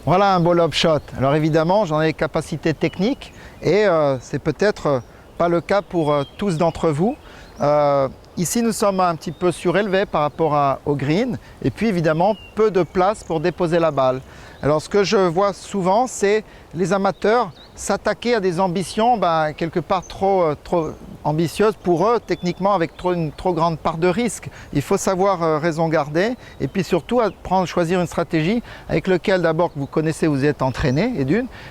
Voilà un beau lob shot. Alors évidemment, j'en ai les capacités techniques et c'est peut-être pas le cas pour tous d'entre vous. Ici, nous sommes un petit peu surélevés par rapport au green et puis évidemment, peu de place pour déposer la balle. Alors ce que je vois souvent, c'est les amateurs s'attaquer à des ambitions quelque part trop ambitieuses pour eux, techniquement avec une trop grande part de risque. Il faut savoir raison garder et puis surtout choisir une stratégie avec laquelle d'abord que vous connaissez, vous êtes entraîné et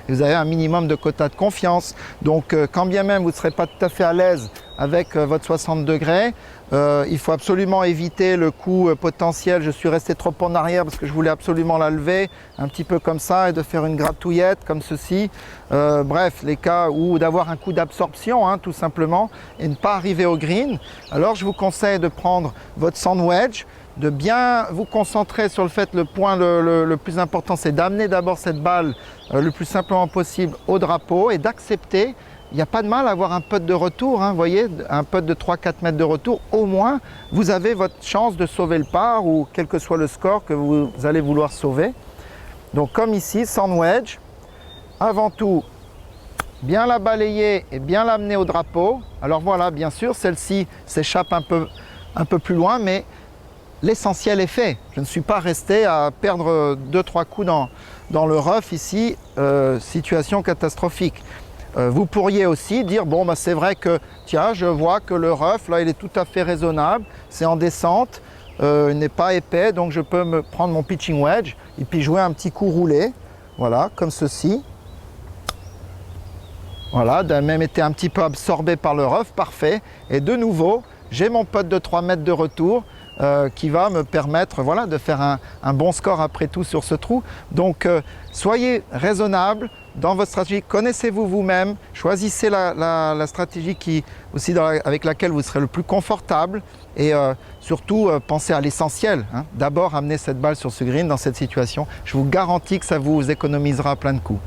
vous avez un minimum de quota de confiance. Donc quand bien même vous ne serez pas tout à fait à l'aise avec votre 60 degrés, il faut absolument éviter le coup potentiel. Je suis resté trop en arrière parce que je voulais absolument la lever, un petit peu comme ça, et de faire une gratouillette comme ceci. Bref, les cas où d'avoir un coup d'absorption, hein, tout simplement, et ne pas arriver au green. Alors je vous conseille de prendre votre sand wedge, de bien vous concentrer sur le fait, le point le plus important, c'est d'amener d'abord cette balle le plus simplement possible au drapeau et d'accepter. Il n'y a pas de mal à avoir un putt de retour, hein, vous voyez, un putt de 3-4 mètres de retour. Au moins, vous avez votre chance de sauver le par ou quel que soit le score que vous allez vouloir sauver. Donc comme ici, sand wedge, avant tout, bien la balayer et bien l'amener au drapeau. Alors voilà, bien sûr, celle-ci s'échappe un peu plus loin, mais l'essentiel est fait. Je ne suis pas resté à perdre 2-3 coups dans le rough ici, situation catastrophique. Vous pourriez aussi dire, bon, c'est vrai que, tiens, je vois que le rough, là, il est tout à fait raisonnable, c'est en descente, il n'est pas épais, donc je peux me prendre mon pitching wedge et puis jouer un petit coup roulé, voilà, comme ceci. Voilà, d'un même été un petit peu absorbé par le rough, parfait. Et de nouveau, j'ai mon putt de 3 mètres de retour qui va me permettre, voilà, de faire un bon score après tout sur ce trou. Donc, soyez raisonnable dans votre stratégie, connaissez-vous vous-même, choisissez la stratégie avec laquelle vous serez le plus confortable et surtout pensez à l'essentiel, hein. D'abord amener cette balle sur ce green dans cette situation. Je vous garantis que ça vous économisera plein de coups.